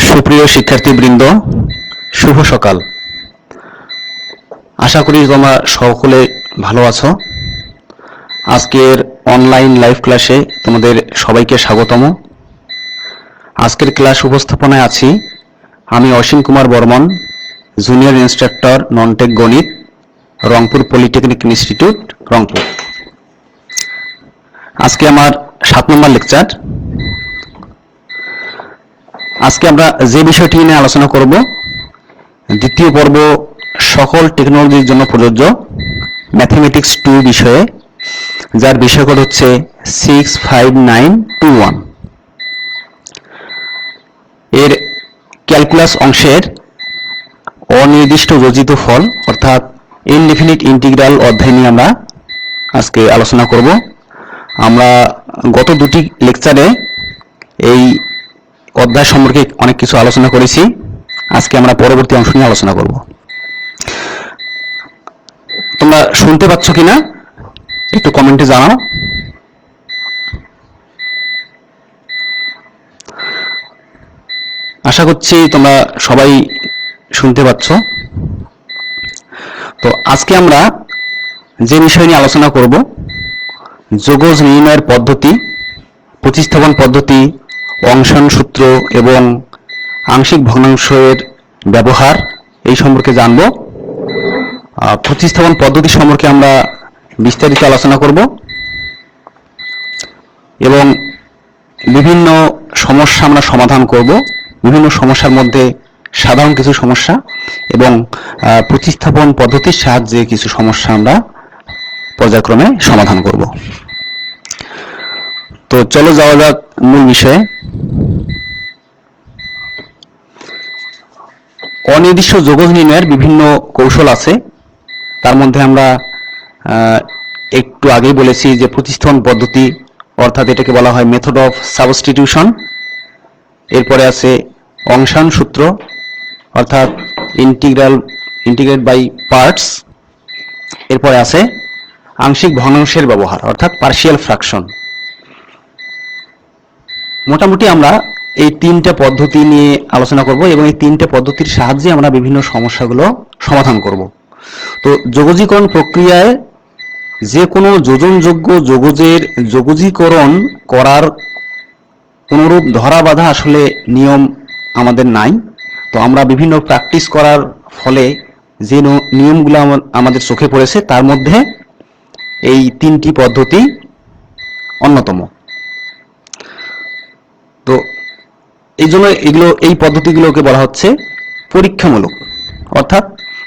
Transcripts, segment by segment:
সুপ্রিয় শিক্ষার্থীবৃন্দ, শুভ সকাল। আশা করি তোমরা সকলে ভালো আছো। আজকের অনলাইন লাইভ ক্লাসে তোমাদের সবাইকে স্বাগতম। আজকের ক্লাস উপস্থাপনায় আছি আমি Ashim Kumar Barman, junior instructor nontech গণিত, রংপুর পলিটেকনিক ইনস্টিটিউট, রংপুর। আজকে আমার 7 নম্বর লেকচার। আজকে আমরা যে বিষয়টি নিয়ে আলোচনা করব, দ্বিতীয় পর্ব সকল টেকনোলজির জন্য প্রযোজ্য ম্যাথমেটিক্স 2 বিষয়ে, যার বিষয়কোড হচ্ছে 65921। এর ক্যালকুলাস অংশের অনির্দিষ্ট যোজিত ফল অর্থাৎ ইনডেফিনিট ইন্টিগ্রাল অধ্যায় নিয়ে আমরা আজকে আলোচনা করব। আমরা গত দুটি লেকচারে এই অধ্যায় সম্পর্কে অনেক কিছু আলোচনা করেছি। আজকে আমরা পরবর্তী অংশ নিয়ে আলোচনা করব। তোমরা শুনতে পাচ্ছ কিনা একটু কমেন্টে জানাও। আশা করছি তোমরা সবাই শুনতে পাচ্ছ। তো আজকে আমরা যে বিষয় নিয়ে আলোচনা করব, যোগজ নির্ণয়ের পদ্ধতি, প্রতিস্থাপন পদ্ধতি, অংশন সূত্র এবং আংশিক ভগ্নাংশের ব্যবহার এই সম্পর্কে জানব। প্রতিস্থাপন পদ্ধতি সম্পর্কে আমরা বিস্তারিত আলোচনা করব এবং বিভিন্ন সমস্যা আমরা সমাধান করব। বিভিন্ন সমস্যার মধ্যে সাধারণ কিছু সমস্যা এবং প্রতিস্থাপন পদ্ধতির সাহায্যে কিছু সমস্যা আমরা পর্যায়ক্রমে সমাধান করব। তো চলো যাওয়া যাক মূল বিষয়ে। অনির্দিষ্ট যোগজ নির্ণয়ের বিভিন্ন কৌশল আছে। তার মধ্যে আমরা একটু আগেই বলেছি যে প্রতিস্থাপন পদ্ধতি, অর্থাৎ এটাকে বলা হয় মেথড অফ সাবস্টিটিউশন। এরপরে আছে অংশন সূত্র, অর্থাৎ ইন্টিগ্রেট বাই পার্টস। এরপরে আছে আংশিক ভগ্নাংশের ব্যবহার, অর্থাৎ পার্শিয়াল ফ্র্যাকশন। মোটামুটি আমরা এই তিনটা পদ্ধতি নিয়ে আলোচনা করব এবং এই তিনটা পদ্ধতির সাহায্যে আমরা বিভিন্ন সমস্যাগুলো সমাধান করব। তো যোগজীকরণ প্রক্রিয়ায় যে কোনো যোজনযোগ্য যোগজের যোগজীকরণ করার কোনরূপ ধরা বাঁধা আসলে নিয়ম আমাদের নাই। তো আমরা বিভিন্ন প্র্যাকটিস করার ফলে যে নিয়মগুলো আমাদের চোখে পড়েছে, তার মধ্যে এই তিনটি পদ্ধতি অন্যতম। তো এই জন্য এই পদ্ধতিগুলোকে বলা হচ্ছে পরীক্ষামূলক, অর্থাৎ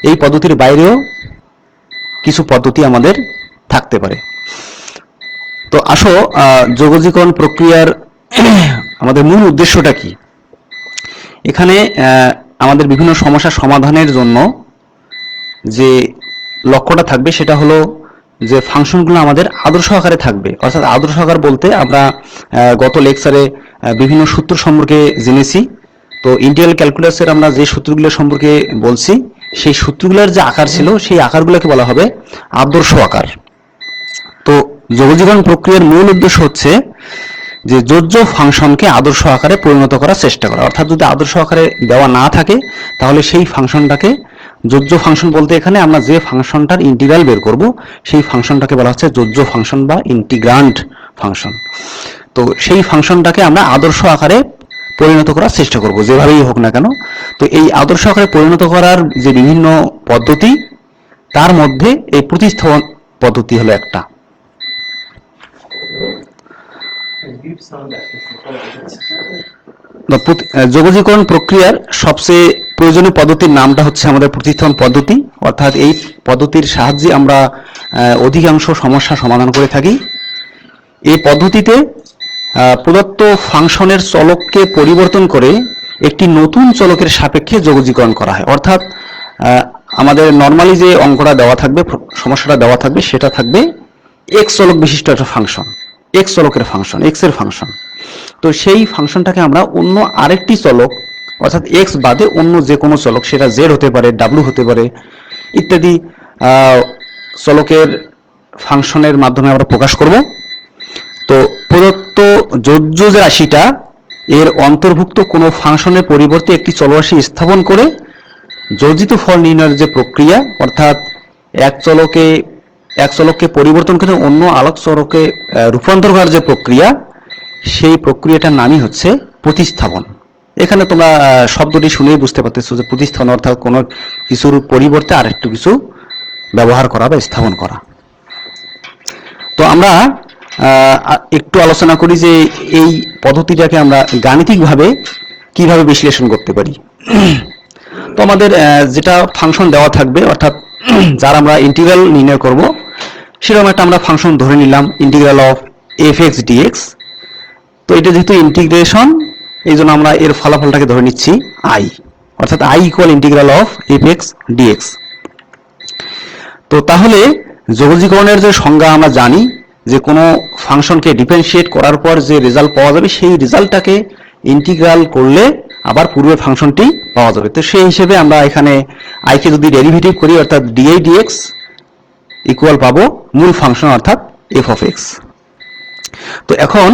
এই পদ্ধতির বাইরেও কিছু পদ্ধতি আমাদের থাকতে পারে। তো আসো যোগজীকরণ প্রক্রিয়ার আমাদের মূল উদ্দেশ্যটা কি। এখানে আমাদের বিভিন্ন সমস্যা সমাধানের জন্য যে লক্ষ্যটা থাকবে সেটা হলো যে ফাংশনগুলো আমাদের আদর্শ আকারে থাকবে। অর্থাৎ আদর্শ আকার বলতে আমরা গত লেকচারে বিভিন্ন সূত্র সম্পর্কে জেনেছি। তো ইন্টিগ্রাল ক্যালকুলাসের আমরা যে সূত্রগুলো সম্পর্কে বলছি, সেই সূত্রগুলোর যে আকার ছিল সেই আকারগুলোকে বলা হবে আদর্শ আকার। তো যোগজীকরণ প্রক্রিয়ার মূল উদ্দেশ্য হচ্ছে যে যোজ্য ফাংশনকে আদর্শ আকারে পরিণত করার চেষ্টা করা। অর্থাৎ যদি আদর্শ আকারে দেওয়া না থাকে তাহলে সেই ফাংশনটাকে, যোজ্য ফাংশন বলতে এখানে আমরা যে ফাংশনটার ইন্টিগ্রাল বের করব সেই ফাংশনটাকে বলা হচ্ছে যোজ্য ফাংশন বা ইন্টিগ্রান্ড ফাংশন। তো সেই ফাংশনটাকে আমরা আদর্শ আকারে পরিণত করার চেষ্টা করব, যেভাবেই হোক না কেন। তো এই আদর্শ আকারে পরিণত করার যে বিভিন্ন পদ্ধতি, তার মধ্যে এই প্রতিস্থাপন পদ্ধতি হলো একটা। যোগজীকরণ প্রক্রিয়ার সবচেয়ে প্রয়োজনীয় পদ্ধতির নামটা হচ্ছে আমাদের প্রতিস্থাপন পদ্ধতি। অর্থাৎ এই পদ্ধতির সাহায্যে আমরা অধিকাংশ সমস্যা সমাধান করে থাকি। এই পদ্ধতিতে প্রদত্ত ফাংশনের চলককে পরিবর্তন করে একটি নতুন চলকের সাপেক্ষে যোগজীকরণ করা হয়। অর্থাৎ আমাদের নর্মালি যে অঙ্কটা দেওয়া থাকবে, সমস্যাটা দেওয়া থাকবে, সেটা থাকবে এক্স চলক বিশিষ্ট একটা ফাংশন, এক্স চলকের ফাংশন, এক্স এর ফাংশন। তো সেই ফাংশনটাকে আমরা অন্য আরেকটি চলক, অর্থাৎ এক্স বাদে অন্য যে কোনো চলক, সেটা জেড হতে পারে, ডাব্লিউ হতে পারে, ইত্যাদি চলকের ফাংশনের মাধ্যমে আমরা প্রকাশ করব। তো প্রদত্ত যোজ্য যে রাশিটা এর অন্তর্ভুক্ত কোনো ফাংশনের পরিবর্তে একটি চলরাশি স্থাপন করে যোজিত ফল নির্ণয়ের যে প্রক্রিয়া, অর্থাৎ এক চলককে পরিবর্তন করে অন্য আলোক চলকে রূপান্তর করার যে প্রক্রিয়া, সেই প্রক্রিয়াটার নামই হচ্ছে প্রতিস্থাপন। এখানে তোমরা শব্দটি শুনেই বুঝতে পারতেছো যে প্রতিস্থাপন অর্থাৎ কোনো কিছুর পরিবর্তে আরেকটু কিছু ব্যবহার করা বা স্থাপন করা। তো আমরা একটু আলোচনা করি যে এই পদ্ধতিটাকে আমরা গাণিতিকভাবে কিভাবে বিশ্লেষণ করতে পারি। তো আমাদের যেটা ফাংশন দেওয়া থাকবে, অর্থাৎ যার আমরা ইন্টিগ্রাল নির্ণয় করব, সেরকম একটা আমরা ফাংশন ধরে নিলাম ইন্টিগ্রাল অফ এফ(x) dx। তো এটা যেহেতু ইন্টিগ্রেশন, এই জন্য আমরা এর ফলাফলটাকে ধরে নিচ্ছি i, অর্থাৎ i ইকুয়াল ইন্টিগ্রাল অফ এফ(x) dx। তো তাহলে যোগজীকরণের যে সংজ্ঞা আমরা জানি যে কোনো ফাংশনকে ডিফারেন্সিয়েট করার পর যে রেজাল্ট পাওয়া যাবে, সেই রেজাল্টটাকে ইন্টিগ্রাল করলে আবার পূর্বের ফাংশনটি পাওয়া যাবে। তো সেই হিসেবে আমরা এখানে i কে যদি ডেরিভেটিভ করি, অর্থাৎ di dx ইকুয়াল পাবো মূল ফাংশন অর্থাৎ f(x). তো এখন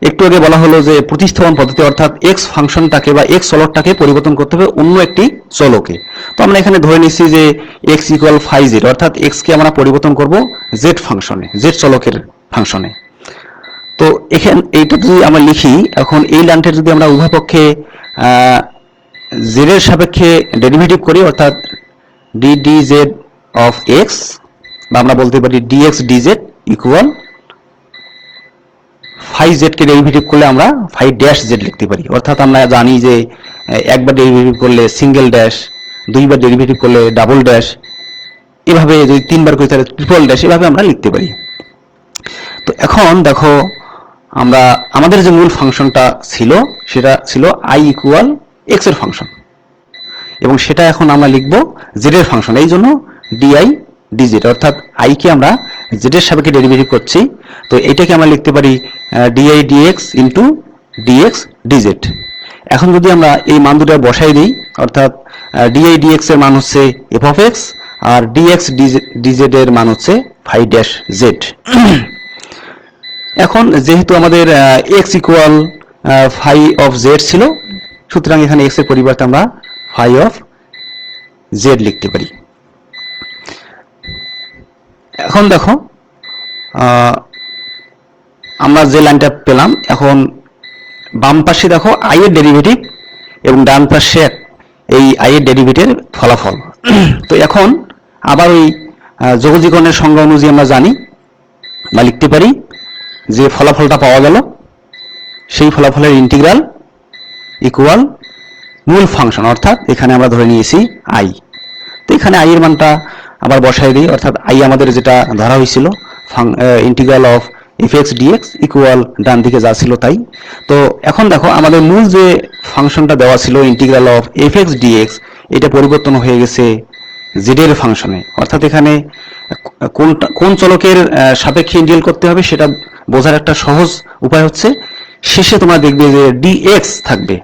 একটু আগে বলা হলো যে প্রতিস্থাপন পদ্ধতি, অর্থাৎ x ফাংশনটাকে বা x চলকটাকে পরিবর্তন করতে হবে অন্য একটি চলকে। তো আমরা এখানে ধরে নিচ্ছি যে x ইকুয়াল phi z, অর্থাৎ x কে আমরা পরিবর্তন করব z ফাংশনে, z চলকের ফাংশনে। তো এখানে এইটা যদি আমরা লিখি, এখন এই লাইনটার যদি আমরা উভয় পক্ষে z এর সাপেক্ষে ডেরিভেটিভ করি, অর্থাৎ d dz অফ x, বা আমরা বলতে পারি dx dz equal phi z কে ডেরিভেটিভ করলে আমরা phi ড্যাশ z লিখতে পারি। অর্থাৎ আমরা জানি যে একবার ডেরিভেটিভ করলে সিঙ্গেল ড্যাশ, দুইবার ডেরিভেটিভ করলে ডাবল ড্যাশ, এভাবে যদি তিনবার করি তাহলে ট্রিপল ড্যাশ, এভাবে আমরা লিখতে পারি। তো এখন দেখো, আমরা আমাদের যে মূল ফাংশনটা ছিল সেটা ছিল i ইকুয়াল x এর ফাংশন, এবং সেটা এখন আমরা লিখব z এর ফাংশন। এই জন্য di dz, অর্থাৎ i কে আমরা z এর সাপেক্ষে ডেরিভেটিভ করছি। তো এটাকে আমরা লিখতে পারি di dx into dx dz। এখন যদি আমরা এই মান দুটো বসাই দিই, অর্থাৎ di dx এর মান হচ্ছে f(x) আর dx dz এর মান হচ্ছে phi ড্যাশ z। এখন যেহেতু আমাদের x equal phi of z ছিল, সুতরাং এখানে x এর পরিবর্তে আমরা phi অফ z লিখতে পারি। এখন দেখো, আমরা যে লাইনটা পেলাম, এখন বাম পাশে দেখো i এর ডেরিভেটিভ এবং ডান পাশে এই i এর ডেরিভেটিভের ফলাফল। তো এখন আবার ওই যোগজীকরণের সংজ্ঞা অনুযায়ী আমরা জানি বা লিখতে পারি যে ফলাফলটা পাওয়া গেল, সেই ফলাফলের ইন্টিগ্রাল ইকুয়াল মূল ফাংশন, অর্থাৎ এখানে আমরা ধরে নিয়েছি i। তো এখানে i এর মানটা আবার বসাই দিই, অর্থাৎ i আমাদের যেটা ধরা হয়েছিল integral of f(x) dx equal ডান দিকে যা ছিল তাই। তো এখন দেখো, আমাদের মূল যে ফাংশনটা দেওয়া ছিল ইন্টিগ্রাল অফ f(x) dx, এটা পরিবর্তন হয়ে গেছে z এর ফাংশনে। অর্থাৎ এখানে কোন চলকের সাপেক্ষে ইন্টিগ্রাল করতে হবে সেটা বোঝার একটা সহজ উপায় হচ্ছে, শেষে তোমরা দেখবে যে dx থাকবে,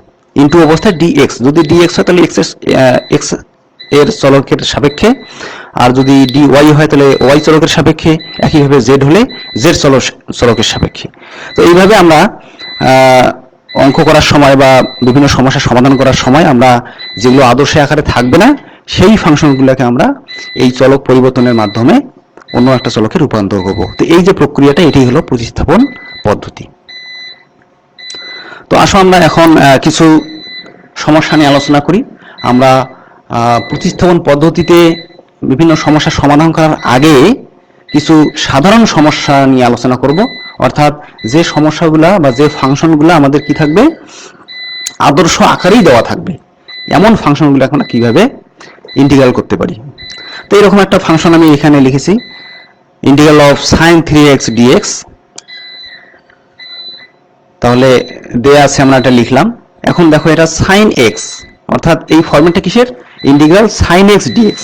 ইনটু অবস্থায় dx। যদি dx হয় তাহলে x এর চলকের সাপেক্ষে, আর যদি dy হয় তাহলে y চলকের সাপেক্ষে, একইভাবে z হলে z চলকের সাপেক্ষে। তো এইভাবে আমরা অঙ্ক করার সময় বা বিভিন্ন সমস্যার সমাধান করার সময় আমরা যেগুলো আদর্শ আকারে থাকবে না, সেই ফাংশনগুলোকে আমরা এই চলক পরিবর্তনের মাধ্যমে অন্য একটা চলকে রূপান্তর করব। তো এই যে প্রক্রিয়াটা, এটাই হলো প্রতিস্থাপন পদ্ধতি। তো আসো আমরা এখন কিছু সমস্যা নিয়ে আলোচনা করি। আমরা প্রতিস্থাপন পদ্ধতিতে বিভিন্ন সমস্যার সমাধান করার আগে কিছু সাধারণ সমস্যা নিয়ে আলোচনা করব, অর্থাৎ যে সমস্যাগুলা বা যে ফাংশনগুলো আমাদের কি থাকবে, আদর্শ আকারেই দেওয়া থাকবে, এমন ফাংশনগুলো আমরা কিভাবে ইন্টিগ্রাল করতে পারি। তো এরকম একটা ফাংশন আমি এখানে লিখেছি, integral of sin 3x dx। তাহলে দেয়া আছে, আমরা এটা লিখলাম। এখন দেখো, এটা sin x, অর্থাৎ এই ফরম্যাটটা কিসের, ইন্টিগ্রাল sin x dx,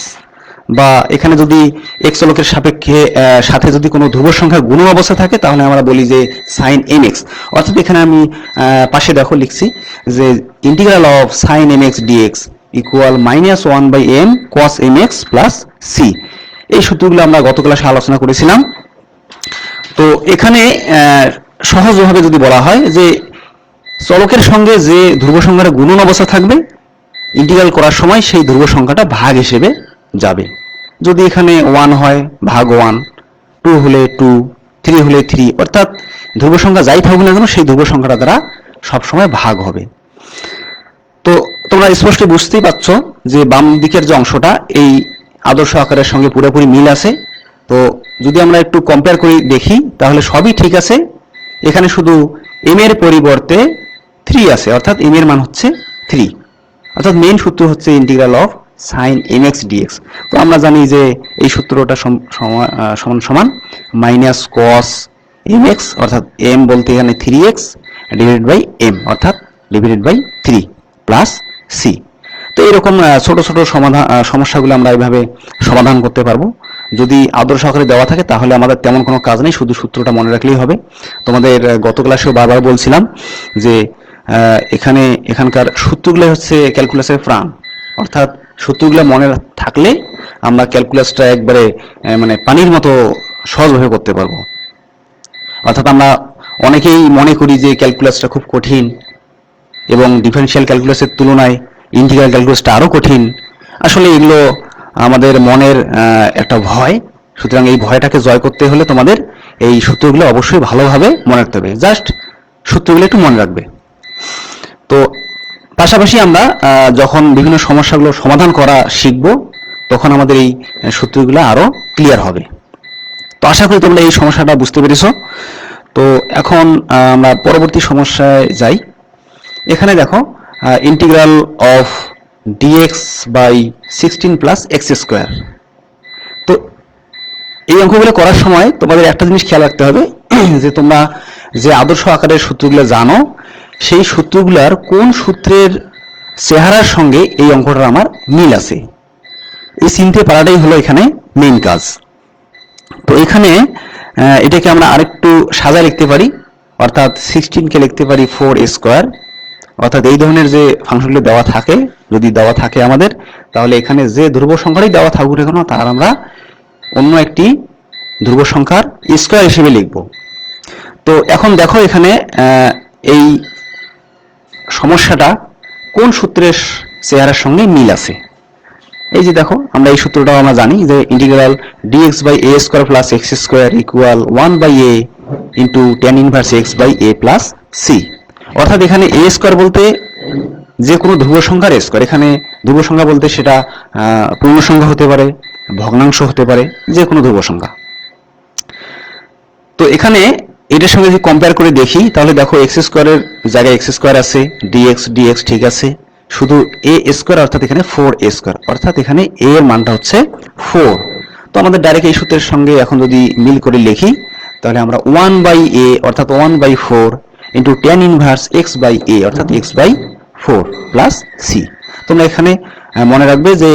বা এখানে যদি x চলকের সাপেক্ষে সাথে যদি কোনো ধ্রুব সংখ্যা গুণ অবস্থা থাকে তাহলে আমরা বলি যে sin mx। অর্থাৎ এখানে আমি পাশে দেখো লিখছি যে integral of sin mx dx equal -1/m cos mx plus c। এই সূত্রগুলো আমরা গত ক্লাসে আলোচনা করেছিলাম। তো এখানে সহজভাবে যদি বলা হয় যে চলকের সঙ্গে যে ধ্রুব সংখ্যাটা গুণন অবস্থা থাকবে ইন্টিগ্রাল করার সময় সেই ধ্রুব সংখ্যাটা ভাগ হিসেবে যাবে। যদি এখানে 1 হয় ভাগ 1, 2 হলে 2, 3 হলে 3, অর্থাৎ ধ্রুব সংখ্যা যাই থাকুক না কেন সেই ধ্রুব সংখ্যাটা দ্বারা সবসময় ভাগ হবে। তো তোমরা স্পষ্ট বুঝতেই পারছো যে বাম দিকের যে অংশটা এই আদর্শ আকারের সঙ্গে পুরোপুরি মিল আছে। তো যদি আমরা একটু কম্পেয়ার করে দেখি তাহলে সবই ঠিক আছে, এখানে শুধু m এর পরিবর্তে 3 আছে, অর্থাৎ m এর মান হচ্ছে 3, অর্থাৎ মেইন সূত্র হচ্ছে integral of sin mx dx। তো আমরা জানি যে এই সূত্রটা সমান সমান মাইনাস cos mx, অর্থাৎ m বলতে এখানে 3x ডিভাইডেড বাই m, অর্থাৎ ডিভাইডেড বাই 3 প্লাস c। তো এরকম ছোট ছোট সমস্যাগুলো আমরা এইভাবে সমাধান করতে পারবো। যদি আদর্শ আকারে দেওয়া থাকে তাহলে আমাদের তেমন কোনো কাজ নেই, শুধু সূত্রটা মনে রাখলেই হবে। তোমাদের গত ক্লাসেও বারবার বলছিলাম যে এখানকার সূত্রগুলো হচ্ছে ক্যালকুলাসের প্রাণ, অর্থাৎ সূত্রগুলো মনে থাকলে আমরা ক্যালকুলাসটা একবারে মানে পানির মতো সহজভাবে করতে পারবো। অর্থাৎ আমরা অনেকেই মনে করি যে ক্যালকুলাসটা খুব কঠিন এবং ডিফারেনশিয়াল ক্যালকুলাসের তুলনায় ইন্টিগ্রাল ক্যালকুলাসটা আরো কঠিন। আসলে এগুলো আমাদের মনের একটা ভয়, সুতরাং এই ভয়টাকে জয় করতে হলে তোমাদের এই সূত্রগুলো অবশ্যই ভালোভাবে মনে রাখতে হবে। জাস্ট সূত্রগুলো একটু মনে রাখবে। তো পাশাপাশি আমরা যখন বিভিন্ন সমস্যাগুলো সমাধান করা শিখব তখন আমাদের এই সূত্রগুলো আরো ক্লিয়ার হবে। তো আশা করি তোমরা এই সমস্যাটা বুঝতে পেরেছো। তো এখন আমরা পরবর্তী সমস্যায় যাই। এখানে দেখো integral of dx by 16 plus x square. তো এই অঙ্কগুলো করার সময় তোমাদের একটা জিনিস খেয়াল রাখতে হবে যে তোমরা যে আদর্শ আকারের সূত্রগুলো জানো সেই সূত্রগুলোর কোন সূত্রের চেহারার সঙ্গে এই অঙ্কটার আমার মিল আছে, এই চিনতে পারাটাই হলো এখানে মেইন কাজ। তো এখানে এটাকে আমরা আরেকটু সাজায় লিখতে পারি, অর্থাৎ 16 কে লিখতে পারি 4 স্কোয়ার। অর্থাৎ এই ধরনের যে ফাংশনগুলো দেওয়া থাকে, যদি দেওয়া থাকে আমাদের, তাহলে এখানে যে ধ্রুব সংখ্যাটাই দেওয়া থাকুক না কেন তার আমরা অন্য একটি ধ্রুব সংখ্যার স্কোয়ার হিসেবে লিখব। তো এখন দেখো এখানে এই সমস্যাটা কোন সূত্রের চেহারার সঙ্গে মিল আছে। এই যে দেখো আমরা এই সূত্রটাও আমরা জানি যে integral dx by a square plus x square equal 1 by a into tan inverse x by a plus c। অর্থাৎ এখানে a স্কোয়ার বলতে যে কোনো ধ্রুব সংখ্যার স্কোয়ার, এখানে ধ্রুব সংখ্যা বলতে সেটা পূর্ণ সংখ্যা হতে পারে, ভগ্নাংশ হতে পারে, যে কোনো ধ্রুব সংখ্যা। তো এখানে এটার সঙ্গে যদি কম্পেয়ার করে দেখি তাহলে দেখো এক্স স্কোয়ারের জায়গায় এক্স স্কোয়ার আছে, dx ঠিক আছে, শুধু a স্কোয়ার অর্থাৎ এখানে 4a স্কোয়ার, অর্থাৎ এখানে a এর মানটা হচ্ছে 4। তো আমাদের ডাইরেক্ট এই সূত্রের সঙ্গে এখন যদি মিল করে লিখি তাহলে আমরা 1 বাই a অর্থাৎ 1 by 4 into tan inverse x by a অর্থাৎ x বাই 4 প্লাস c। তোমরা এখানে মনে রাখবে যে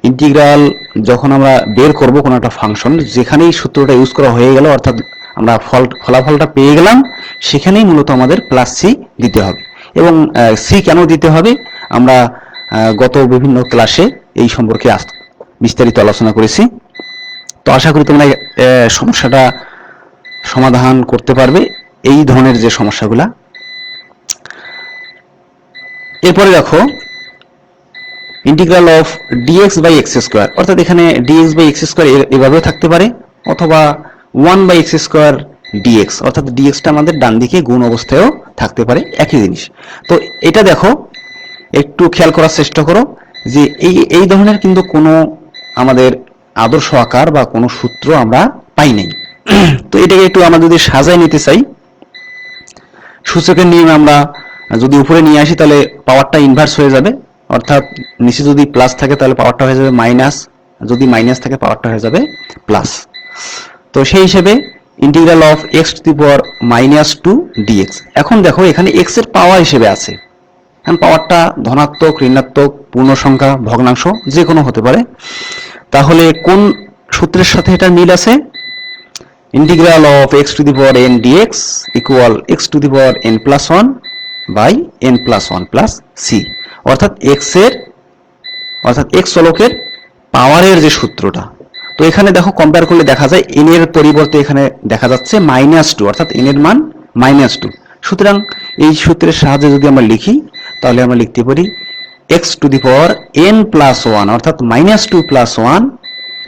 ইন্টিগ্রাল যখন আমরা বের করব কোনো একটা ফাংশন, যেখানেই সূত্রটা ইউজ করা হয়ে গেল অর্থাৎ আমরা ফলাফলটা পেয়ে গেলাম, সেখানেই মূলত আমাদের প্লাস সি দিতে হবে। এবং সি কেন দিতে হবে আমরা গত বিভিন্ন ক্লাসে এই সম্পর্কে বিস্তারিত আলোচনা করেছি। তো আশা করি তোমরা সমস্যাটা সমাধান করতে পারবে, এই ধরনের যে সমস্যাগুলা। এরপরে দেখো integral of dx by x square, অর্থাৎ এখানে dx বাই এক্স স্কোয়ার এভাবেও থাকতে পারে, অথবা 1 বাই এক্স স্কোয়ার dx, অর্থাৎ dxটা আমাদের ডান দিকে গুণ অবস্থায়ও থাকতে পারে, একই জিনিস। তো এটা দেখো একটু খেয়াল করার চেষ্টা করো যে এই ধরনের কিন্তু কোনো আমাদের আদর্শ আকার বা কোনো সূত্র আমরা পাই নাই। তো এটাকে একটু আমরা যদি সাজায় নিতে চাই, সূচকের নিয়মে আমরা যদি উপরে নিয়ে আসি তাহলে পাওয়ারটা ইনভার্স হয়ে যাবে, অর্থাৎ নিচে যদি প্লাস থাকে তাহলে পাওয়ারটা হয়ে যাবে মাইনাস, যদি মাইনাস থাকে পাওয়ারটা হয়ে যাবে প্লাস। তো সেই হিসেবে integral of x to the power -2 dx। এখন দেখো এখানে x এর পাওয়ার হিসেবে আছে, এখন পাওয়ারটা ধনাত্মক, ঋণাত্মক, পূর্ণ সংখ্যা, ভগ্নাংশ যে কোনো হতে পারে। তাহলে কোন সূত্রের সাথে এটা মিল আছে? Integral of x to the power n dx equal x to the power n plus 1 by n plus 1 plus c। অর্থাৎ x চলকের পাওয়ারের যে সূত্রটা। তো এখানে দেখো কম্পেয়ার করলে দেখা যায় n এর পরিবর্তে এখানে দেখা যাচ্ছে -2, অর্থাৎ n এর মান -2। সুতরাং এই সূত্রের সাহায্যে যদি আমরা লিখি তাহলে আমরা লিখতে পারি x to the power n plus 1 অর্থাৎ -2 প্লাস 1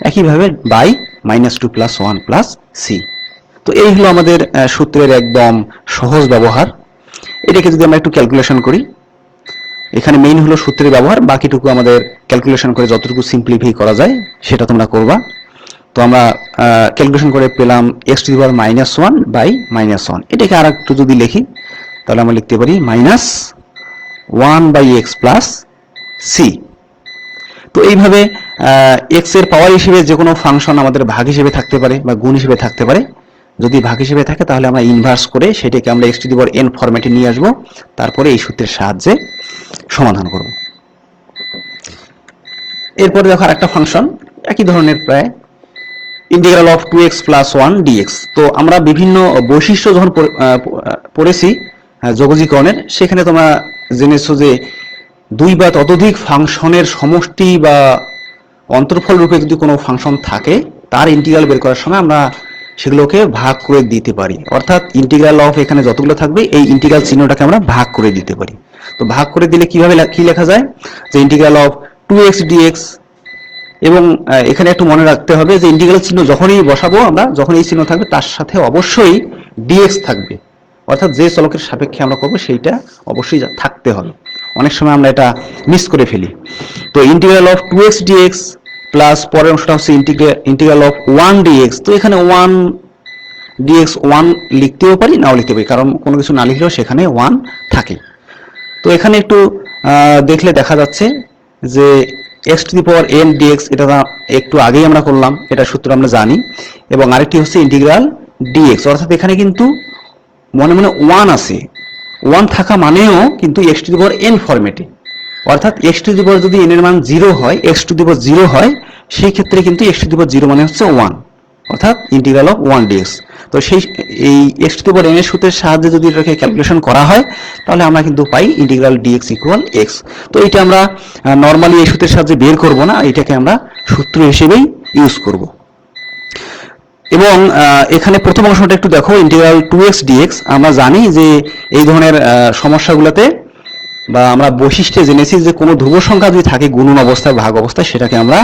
একইভাবে বাই -2 প্লাস 1 প্লাস c। তো এই হলো আমাদের সূত্রের একদম সহজ ব্যবহার। এটাকে যদি আমরা একটু ক্যালকুলেশন করি, এখানে মেইন হলো সূত্রের ব্যবহার, বাকিটুকু আমাদের ক্যালকুলেশন করে যতটুকু সিম্পলিফাই করা যায় সেটা তোমরা করবা। তো আমরা ক্যালকুলেশন করে পেলাম x to the power -1 by -1। এটাকে আর একটু যদি লিখি তাহলে আমরা লিখতে পারি -1 বাই x প্লাস c। তো এইভাবে x এর পাওয়ার হিসেবে যে কোনো ফাংশন আমাদের ভাগ হিসেবে থাকতে পারে বা গুণ হিসেবে থাকতে পারে। যদি ভাগ হিসেবে থাকে তাহলে আমরা ইনভার্স করে সেটাকে আমরা x to the power n ফরম্যাটে নিয়ে আসবো, তারপরে এই সূত্রের সাহায্যে সমাধান করব। এরপরে দেখো আরেকটা ফাংশন একই ধরনের প্রায়, integral of 2x plus 1 dx। তো আমরা বিভিন্ন বৈশিষ্ট্য যখন পড়েছি যোগজীকরণের, সেখানে তোমরা জেনেছো যে দুই বা ততোধিক ফাংশনের সমষ্টি বা অন্তর্ফল রূপে যদি কোনো ফাংশন থাকে তার ইন্টিগ্রাল বের করার সময় আমরা সেগুলোকে ভাগ করে দিতে পারি। অর্থাৎ ইন্টিগ্রাল অফ এখানে যতগুলো থাকবে এই ইন্টিগ্রাল চিহ্নটাকে আমরা ভাগ করে দিতে পারি। তো ভাগ করে দিলে কিভাবে কি লেখা যায়, যে ইন্টিগ্রাল অফ 2x dx। এবং এখানে একটু মনে রাখতে হবে যে ইন্টিগ্রাল চিহ্ন যখনই বসাবো আমরা, যখন এই চিহ্ন থাকবে তার সাথে অবশ্যই dx থাকবে, অর্থাৎ যে চলকের সাপেক্ষে আমরা করবো সেইটা অবশ্যই থাকতে হবে। অনেক সময় আমরা এটা মিস করে ফেলি। তো integral of 2x dx plus পরের অংশটা হচ্ছে ইন্টিগ্রাল অফ 1 dx। তো এখানে 1 dx 1 লিখতেও পারি, নাও লিখতে পারি, কারণ কোনো কিছু না লিখলেও সেখানে 1 থাকে। তো এখানে একটু দেখলে দেখা যাচ্ছে যে x to the power n dx, এটা একটু আগেই আমরা করলাম, এটা সূত্র আমরা জানি। এবং আরেকটি হচ্ছে ইন্টিগ্রাল dx, অর্থাৎ এখানে কিন্তু মনে মনে 1 আছে, 1 থাকা মানেও কিন্তু x to the power n ফরম্যাটে। অর্থাৎ x টু দি পাওয়ার যদি n এর মান 0 হয়, x টু দি পাওয়ার 0 হয়, সেই ক্ষেত্রে কিন্তু x টু দি পাওয়ার 0 মানে হচ্ছে 1, অর্থাৎ ইন্টিগ্রাল অফ 1 dx। তো এই x to the power n এর সূত্রের সাহায্যে যদি এটাকে ক্যালকুলেশন করা হয় তাহলে আমরা কিন্তু pi integral dx equal x। তো এটা আমরা নরমালি এই সূত্রের সাহায্যে বের করব না, এটাকে আমরা সূত্র হিসেবেই ইউজ করব। এবং এখানে প্রথম অংশটা একটু দেখো, ইন্টিগ্রাল 2x dx। আমরা জানি যে এই ধরনের সমস্যাগুলোতে বা আমরা বৈশিষ্ট্যে জেনেছি যে কোনো ধ্রুব সংখ্যা যদি থাকে গুণন অবস্থায় ভাগ অবস্থায়, সেটাকে আমরা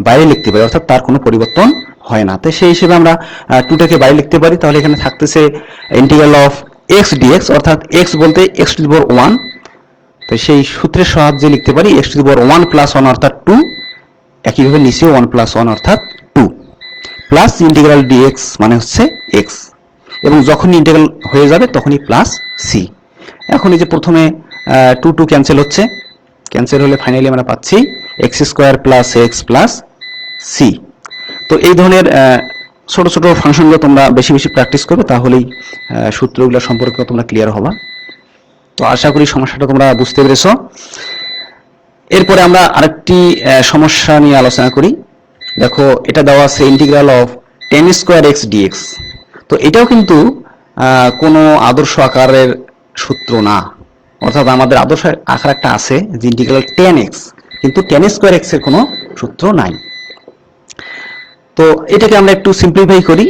বাইরে লিখতে পারি, অর্থাৎ তার কোনো পরিবর্তন হয় না। তো সেই হিসেবে আমরা 2টাকে বাইরে লিখতে পারি। তাহলে এখানে থাকতেছে ইন্টিগ্রাল অফ x dx, অর্থাৎ x বলতে x টু দি পাওয়ার 1। তো সেই সূত্রের সাহায্যে লিখতে পারি x to the power 1 plus 1 অর্থাৎ 2, একইভাবে নিচেও 1 প্লাস 1 অর্থাৎ 2, প্লাস ইন্টিগ্রাল dx মানে হচ্ছে x। এবং যখনই ইন্টিগ্রাল হয়ে যাবে তখনই প্লাস c। এখন এই যে প্রথমে 2 2 ক্যান্সেল হচ্ছে, ক্যান্সেল হলে ফাইনালি আমরা পাচ্ছি x square plus x plus c। তো এই ধরনের ছোট ছোট ফাংশনগুলো তোমরা বেশি বেশি প্র্যাকটিস করবে, তাহলেই সূত্রগুলো সম্পর্কে তোমরা ক্লিয়ার হবা। তো আশা করি সমস্যাটা তোমরা বুঝতে পেরেছো। এরপরে আমরা আরেকটি সমস্যা নিয়ে আলোচনা করি। দেখো এটা দেওয়া আছে integral of tan square x dx। তো এটাও কিন্তু কোনো আদর্শ আকারের সূত্র না, অর্থাৎ আমাদের আদর্শ আকার একটা আছে যে ইন্টিগ্রাল tan x, কিন্তু tan স্কয়ার x এর কোনো সূত্র নাই। তো এটাকে আমরা একটু সিম্পলিফাই করি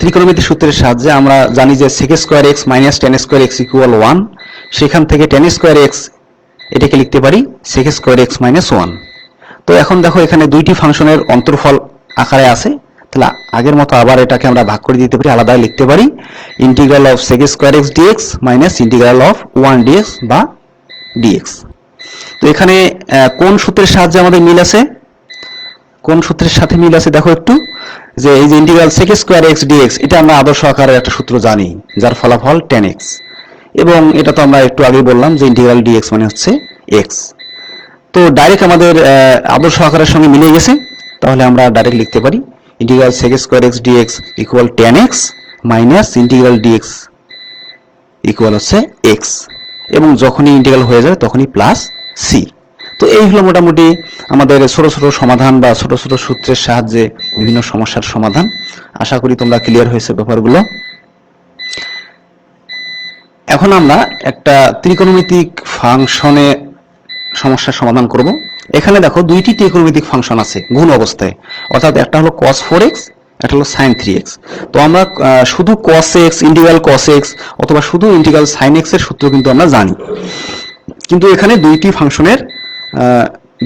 ত্রিকোণমিতির সূত্রের সাহায্যে। আমরা জানি যে sec square x minus tan square x equal 1, সেখান থেকে tan স্কয়ার x এটাকে লিখতে পারি sec স্কয়ার x মাইনাস 1। তো এখন দেখো এখানে দুইটি ফাংশনের অন্তর্ফল আকারে আছে, তাহলে আগের মতো আবার এটাকে আমরা ভাগ করে দিতে পারি, আলাদা লিখতে পারি integral of sec square x dx minus integral of 1 dx বা dx। তো এখানে কোন সূত্রের সাহায্যে আমাদের মিল আছে, কোন সূত্রের সাথে মিল আছে দেখো একটু, যে এই যে integral sec square x dx, এটা আমরা আদর্শ আকারের একটা সূত্র জানি যার ফলাফল tan x। এবং এটা তো আমরা একটু আগে বললাম যে ইন্টিগ্রাল dx মানে হচ্ছে x। তো ডাইরেক্ট আমাদের আদর্শ আকারের সঙ্গে মিলে গেছে, তাহলে আমরা ডাইরেক্ট লিখতে পারি integral sec square x dx equal tan x minus integral dx equal হচ্ছে x। এবং যখনই ইন্টিগ্রাল হয়ে যাবে তখনই প্লাস c। তো এই হলো মোটামুটি আমাদের ছোট ছোট সমাধান বা ছোট ছোট সূত্রের সাহায্যে বিভিন্ন সমস্যার সমাধান। আশা করি তোমরা ক্লিয়ার হয়েছে ব্যাপারগুলো। এখন আমরা একটা ত্রিকোণমিতিক ফাংশনে সমস্যার সমাধান করব। এখানে দেখো দুইটি ত্রিকোণমিতিক ফাংশন আছে গুণ অবস্থায়, অর্থাৎ একটা হলো cos 4x একটা হলো সাইন 3x। তো আমরা শুধু cos x, integral cos x অথবা শুধু ইন্টিগ্রাল sin x এর সূত্র কিন্তু আমরা জানি, কিন্তু এখানে দুইটি ফাংশনের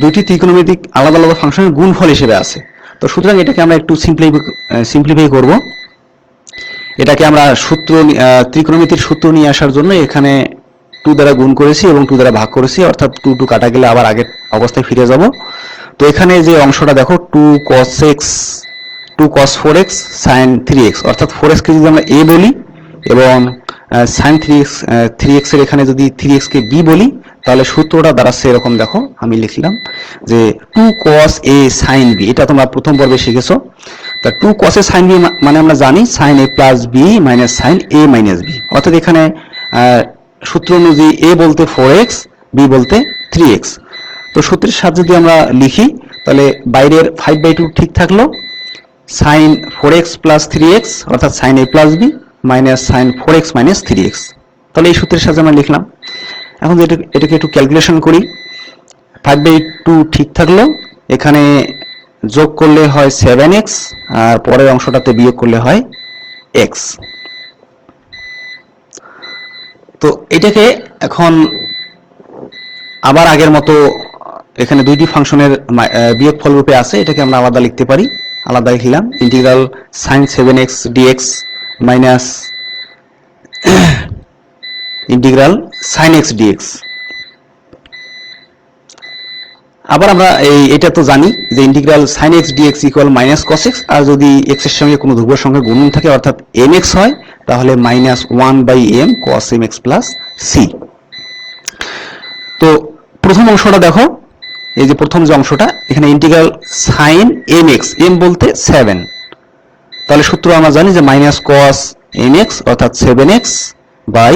দুইটি ত্রিকোণমিতিক আলাদা আলাদা ফাংশনের গুণফল হিসেবে আছে। তো সুতরাং এটাকে আমরা একটু সিম্পলিফাই করব। এটাকে আমরা ত্রিকোণমিতির সূত্র নিয়ে আসার জন্য এখানে 2 দ্বারা গুণ করেছি এবং 2 দ্বারা ভাগ করেছি, অর্থাৎ 2 কাটা গেলে আবার আগের অবস্থায় ফিরে যাব। তো এখানে যে অংশটা দেখো 2 cos 4x sin 3x, অর্থাৎ 4x কে যদি আমরা a বলি এবং sin 3x এর এখানে যদি 3x কে b বলি, তাহলে সূত্রটা দাঁড়াচ্ছে এরকম, দেখো আমি লিখলাম যে 2 cos a sin b। এটা তোমরা প্রথম পর্বে শিখেছো। তা 2 cos a sin b মানে আমরা জানি sin a plus b minus sin a minus b, অর্থাৎ এখানে সূত্র অনুযায়ী a বলতে 4x, b বলতে 3x। তো সূত্রের সাহায্যে যদি আমরা লিখি তাহলে বাইরের 5/2 ঠিক থাকলো, sin 4x plus 3x অর্থাৎ sin a plus b minus sin 4x minus 3x। তাহলে এই সূত্রের সাহায্যে আমরা লিখলাম। এখন এটাকে একটু ক্যালকুলেশন করি। 5/2 ঠিক থাকলো, এখানে যোগ করলে হয় 7x আর পরের অংশটাতে বিয়োগ করলে হয় x। তো এটাকে এখন আবার আগের মতো এখানে দুইটি ফাংশনের বিয়োগফল রূপে আছে, এটাকে আমরা আলাদা লিখতে পারি। আলাদা লিখলাম integral sin 7x dx minus integral sin x dx। আবার আমরা এটা তো জানি যে integral sin x dx equal minus cos x, আর যদি x এর সঙ্গে কোনো ধ্রুবক সংখ্যা গুণন থাকে অর্থাৎ mx হয়, তাহলে minus 1/m cos mx plus c। তো প্রথম অংশটা দেখো, এই যে প্রথম যে অংশটা এখানে ইন্টিগ্রাল sin mx, m বলতে 7, তাহলে সূত্র আমরা জানি যে মাইনাস cos mx অর্থাৎ 7x বাই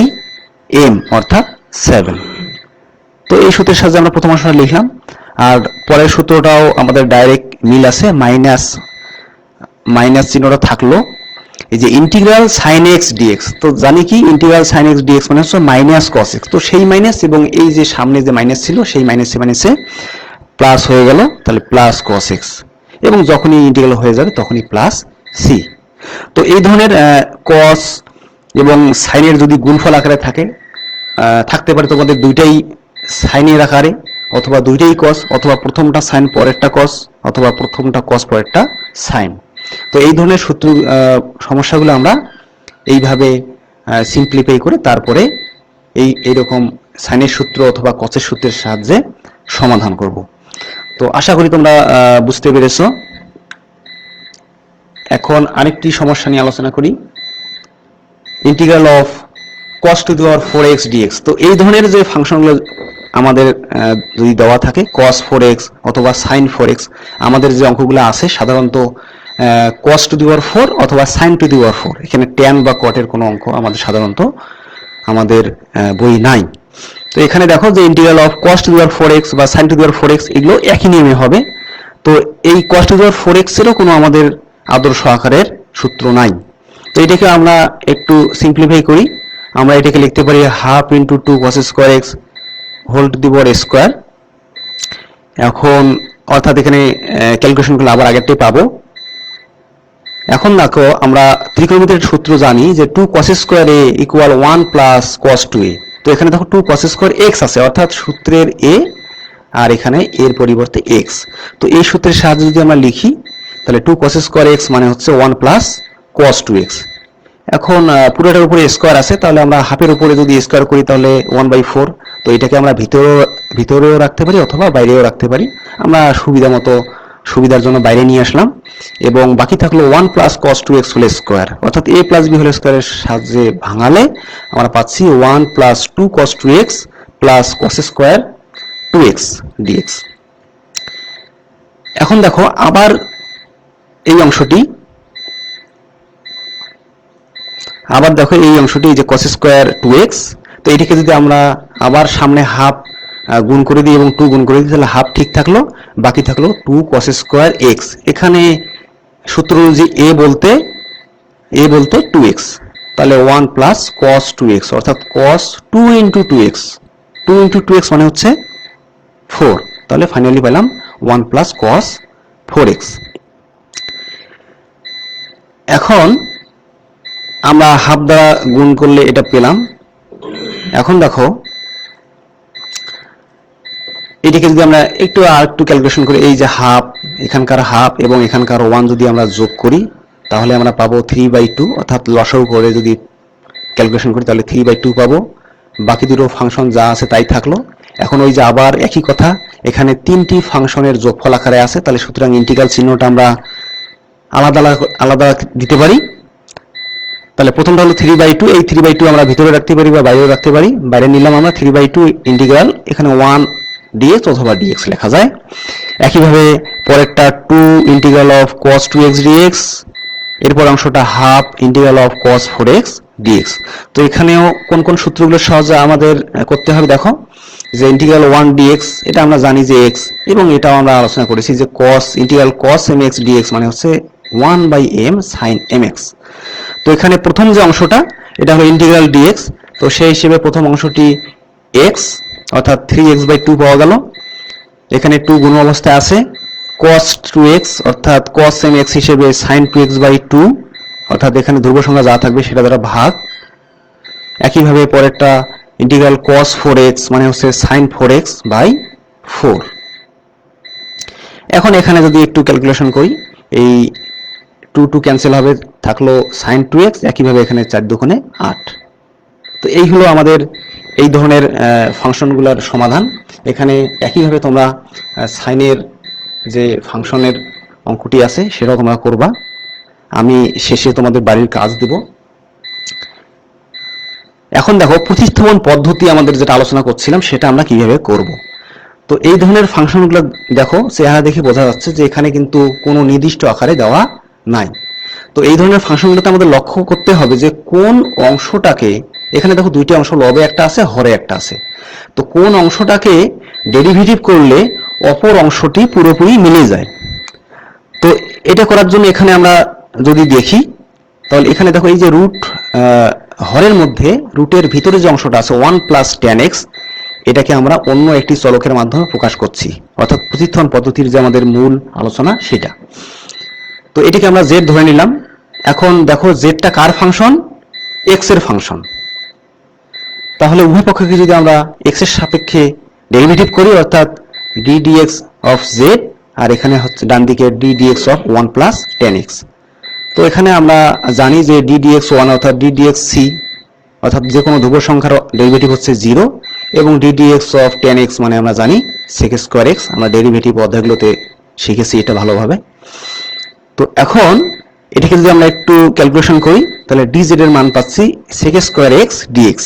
m অর্থাৎ 7। তো এই সূত্রের সাহায্যে আমরা প্রথম অংশটা লিখলাম, আর পরের সূত্রটাও আমাদের ডাইরেক্ট মিল আছে, মাইনাস চিহ্নটা থাকলো। এই যে ইন্টিগ্রাল sin x dx, তো জানি কি ইন্টিগ্রাল sin x dx মানে হচ্ছে মাইনাস cos x, তো সেই মাইনাস এবং এই যে সামনে যে মাইনাস ছিল সেই মাইনাসে প্লাস হয়ে গেল, তাহলে প্লাস cos x, এবং যখনই ইন্টিগ্রাল হয়ে যাবে তখনই প্লাস c। তো এই ধরনের cos এবং sin এর যদি গুণফল আকারে থাকতে পারে, তোমাদের দুইটাই sin এর আকারে, অথবা দুইটাই cos, অথবা প্রথমটা sin পরেরটা cos, অথবা প্রথমটা cos পরেরটা sin। তো এই ধরনের সমস্যাগুলো আমরা এইভাবে সিম্পলিফাই করে তারপরে এইরকম সাইনের সূত্র অথবা কসের সূত্রের সাহায্যে সমাধান করব। তো আশা করি তোমরা বুঝতে পেরেছো। এখন আরেকটি সমস্যা নিয়ে আলোচনা করি, integral of cos two the power 4x dx। তো এই ধরনের যে ফাংশনগুলো আমাদের যদি দেওয়া থাকে cos 4x অথবা sin 4x, আমাদের যে অঙ্কগুলো আছে সাধারণত cos টু দি পাওয়ার 4 অথবা sin টু দি পাওয়ার 4, এখানে tan বা cot এর কোনো অঙ্ক আমাদের সাধারণত আমাদের বই নাই। তো এখানে দেখো যে integral of cos two the power 4x বা sin two the power 4x এগুলো একই নিয়মে হবে। তো এই cos two the power 4x এরও কোনো আমাদের আদর্শ আকারের সূত্র নাই। তো এটাকে আমরা একটু সিম্পলিফাই করি। আমরা এটাকে লিখতে পারি half into 2 cos square x whole to the power square. এখন অর্থাৎ এখানে ক্যালকুলেশন করলে আবার আগেরটাই পাবো। এখন দেখো আমরা ত্রিকোণমিতির সূত্র জানি যে 2 cos square a equal 1 plus cos 2a। তো এখানে দেখো 2 cos স্কোয়ার x আছে, অর্থাৎ সূত্রের a আর এখানে এর পরিবর্তে x। তো এই সূত্রের সাহায্যে যদি আমরা লিখি তাহলে 2 cos স্কোয়ার x মানে হচ্ছে 1 প্লাস cos 2x। এখন পুরোটার উপরে স্কোয়ার আছে, তাহলে আমরা হাফের উপরে যদি স্কোয়ার করি তাহলে 1/4। তো এটাকে আমরা ভিতরেও রাখতে পারি অথবা বাইরেও রাখতে পারি। আমরা সুবিধার জন্য বাইরে নিয়ে আসলাম, এবং বাকি থাকলো 1 plus cos 2x whole square, অর্থাৎ a প্লাস b হোল স্কোয়ারের সাহায্যে ভাঙালে আমরা পাচ্ছি 1 plus 2 cos 2x plus cos square 2x dx। এখন দেখো আবার এই অংশটি যে cos স্কোয়ার 2x, তো এটাকে যদি আমরা আবার সামনে হাফ গুণ করে দিই এবং 2 গুণ করে দিই তাহলে হাফ ঠিক থাকলো, বাকি থাকলো 2 cos স্কোয়ার x। এখানে সূত্র অনুযায়ী a বলতে 2x, তাহলে 1 প্লাস cos 2x অর্থাৎ cos 2 ইন্টু 2x মানে হচ্ছে 4। তাহলে ফাইনালি পেলাম 1 প্লাস cos 4x। এখন আমরা হাফ দ্বারা গুণ করলে এটা পেলাম। এখন দেখো এটিকে যদি আমরা একটু আর একটু ক্যালকুলেশন করি, এই যে হাফ, এখানকার হাফ এবং এখানকার 1 যদি আমরা যোগ করি তাহলে আমরা পাবো 3/2, অর্থাৎ লসাগু করে যদি ক্যালকুলেশন করি তাহলে 3/2 পাবো। বাকি দুটো ফাংশন যা আছে তাই থাকলো। এখন ওই যে আবার একই কথা, এখানে 3টি ফাংশনের যোগফল আকারে আছে, তাহলে সুতরাং ইন্টিগ্রাল চিহ্নটা আমরা আলাদা আলাদা দিতে পারি। তাহলে প্রথমটা হলো 3/2, এই 3/2 আমরা ভিতরে রাখতে পারি বা বাইরেও রাখতে পারি। বাইরে নিলাম আমরা 3/2 ইন্টিগ্রাল, এখানে 1 dx অথবা dx লেখা যায়। একইভাবে পরেরটা 2 integral of cos 2x dx, এরপর অংশটা half integral of cos 4x dx। তো এখানেও কোন কোন সূত্রগুলো সহজে আমাদের করতে হবে দেখো, যে ইন্টিগ্রাল 1 dx এটা আমরা জানি যে x, এবং এটাও আমরা আলোচনা করেছি যে cos integral cos mx dx মানে হচ্ছে 1/m sin mx। তো এখানে প্রথম যে অংশটা এটা হলো ইন্টিগ্রাল dx, তো সেই হিসেবে প্রথম অংশটি x অর্থাৎ 3x/2 পাওয়া গেল। এখানে 2 গুণ অবস্থায় আছে, cos 2x অর্থাৎ cos mx হিসেবে sin 2x/2, অর্থাৎ এখানে ধ্রুব সংখ্যা যা থাকবে সেটা দ্বারা ভাগ। একইভাবে পরেরটা ইন্টিগ্রাল cos 4x মানে হচ্ছে sin 4x/4। এখন এখানে যদি একটু ক্যালকুলেশন করি, এই 2 ক্যান্সেল হবে, থাকলো sin 2x, একইভাবে এখানে 4 দুগুণে 8। তো এই হলো আমাদের এই ধরনের ফাংশনগুলোর সমাধান। এখানে একইভাবে তোমরা সাইনের যে ফাংশনের অঙ্কটি আছে সেটাও তোমরা করবা। আমি শেষে তোমাদের বাড়ির কাজ দেব। এখন দেখো প্রতিস্থাপন পদ্ধতি আমাদের যেটা আলোচনা করছিলাম সেটা আমরা কিভাবে করব। তো এই ধরনের ফাংশনগুলো দেখো চেহারা দেখে বোঝা যাচ্ছে যে এখানে কিন্তু কোনো নির্দিষ্ট আকারে দেওয়া নাই। তো এই ধরনের ফাংশনগুলোতে আমাদের লক্ষ্য করতে হবে যে কোন অংশটাকে, এখানে দেখো দুইটি অংশ লবে একটা আছে, হরে একটা আছে, তো কোন অংশটাকে ডেরিভেটিভ করলে অপর অংশটি পুরোপুরি মিলে যায়। তো এটা করার জন্য এখানে আমরা যদি দেখি তাহলে এখানে দেখো এই যে রুট, হরের মধ্যে রুটের ভিতরে যে অংশটা আছে 1 + tan x, এটাকে আমরা অন্য একটি চলকের মাধ্যমে প্রকাশ করছি, অর্থাৎ প্রতিস্থাপন পদ্ধতির যে আমাদের মূল আলোচনা সেটা। তো এটাকে আমরা z ধরে নিলাম। এখন দেখো জেডটা কার ফাংশন? x এর ফাংশন। তাহলে উভয় পক্ষকে যদি আমরা x এর সাপেক্ষে ডেরিভেটিভ করি, অর্থাৎ d dx of z, আর এখানে হচ্ছে ডান দিকে d dx of 1 + tan x। তো এখানে আমরা জানি যে d dx 1 অর্থাৎ d dx c, অর্থাৎ যে কোনো ধ্রুব সংখ্যার ডেরিভেটিভ হচ্ছে 0, এবং d dx of tan x মানে আমরা জানি sec² x, আমরা ডেরিভেটিভ অধ্যায়গুলোতে শিখেছি এটা ভালোভাবে। তো এখন এটাকে যদি আমরা একটু ক্যালকুলেশন করি তাহলে dz এর মান পাচ্ছি sec² x dx।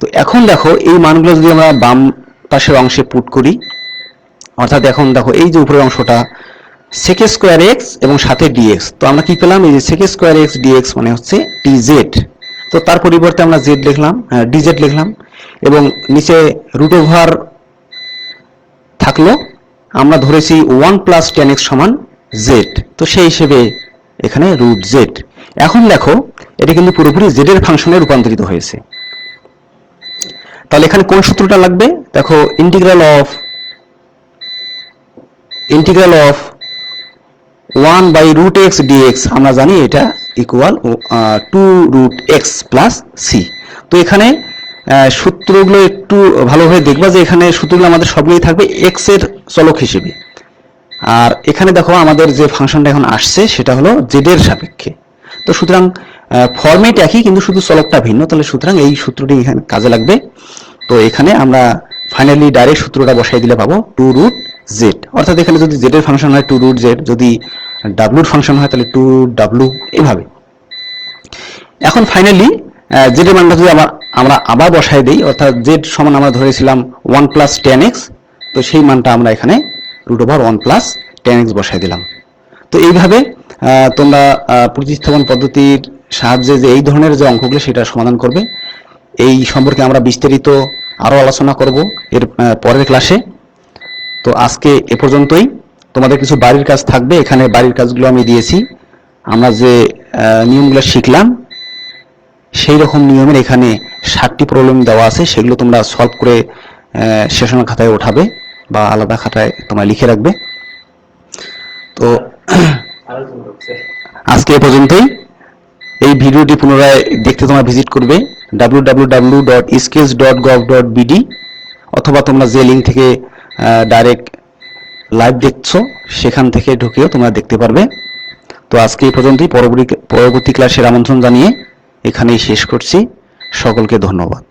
তো এখন দেখো এই মানগুলো যদি আমরা বাম পাশের অংশে পুট করি, অর্থাৎ এখন দেখো এই যে উপরের অংশটা sec² x এবং সাথে dx, তো আমরা কি পেলাম? এই যে sec² x dx মানে হচ্ছে dz। তো তার পরিবর্তে আমরা z লিখলাম, dz লিখলাম, এবং নিচে রুট ওভার থাকলো, আমরা ধরেছি 1 + tan x সমান z, তো সেই হিসেবে এখানে রুট z। এখন দেখো এটা কিন্তু পুরোপুরি z এর ফাংশনে রূপান্তরিত হয়েছে। তাহলে এখানে কোন সূত্রটা লাগবে? দেখো ইন্টিগ্রাল অফ 1/√x dx, আমরা জানি এটা ইকুয়াল 2√x + c। তো এখানে সূত্রগুলো একটু ভালোভাবে দেখবা যে এখানে সূত্রগুলো আমাদের সবগুলোই থাকবে x এর চলক হিসেবে। আর এখানে দেখো আমাদের যে ফাংশনটা এখন আসছে সেটা হলো z এর সাপেক্ষে। তো সুতরাং ফরম্যাট একই কিন্তু শুধু চলকটা ভিন্ন, তাহলে সুতরাং এই সূত্রটি এখানে কাজে লাগবে। তো এখানে আমরা ফাইনালি ডাইরেক্ট সূত্রটা বসাই দিলে পাবো 2√z, অর্থাৎ এখানে যদি z এর ফাংশন হয় 2√z, যদি w এর ফাংশন হয় তাহলে 2w, এভাবে। এখন ফাইনালি z এর মানটা যদি আমরা আবার বসাই দেই, অর্থাৎ z সমান আমরা ধরেছিলাম 1 + tan x, তো সেই মানটা আমরা এখানে √1 + tan x বসাই দিলাম। তো এইভাবে তোমরা প্রতিস্থাপন পদ্ধতির সাহায্যে যে এই ধরনের যে অঙ্কগুলো সেটা সমাধান করবে। এই সম্পর্কে আমরা বিস্তারিত আরো আলোচনা করব এর পরের ক্লাসে। তো আজকে এ পর্যন্তই। তোমাদের কিছু বাড়ির কাজ থাকবে, এখানে বাড়ির কাজগুলো আমি দিয়েছি। আমরা যে নিয়মগুলো শিখলাম সেই রকম নিয়মের এখানে 7টি প্রবলেম দেওয়া আছে, সেগুলো তোমরা সলভ করে সেশনের খাতায় ওঠাবে বা আলাদা খাতায় তোমরা লিখে রাখবে। তো আজকে এ পর্যন্তই। এই ভিডিওটি পুনরায় দেখতে তোমরা ভিজিট করবে www.skills.gov.bd, অথবা তোমরা যে লিঙ্ক থেকে ডাইরেক্ট লাইভ দেখছো সেখান থেকে ঢুকেও তোমরা দেখতে পারবে। তো আজকে এই পর্যন্তই। পরবর্তী ক্লাসের আমন্ত্রণ জানিয়ে এখানেই শেষ করছি। সকলকে ধন্যবাদ।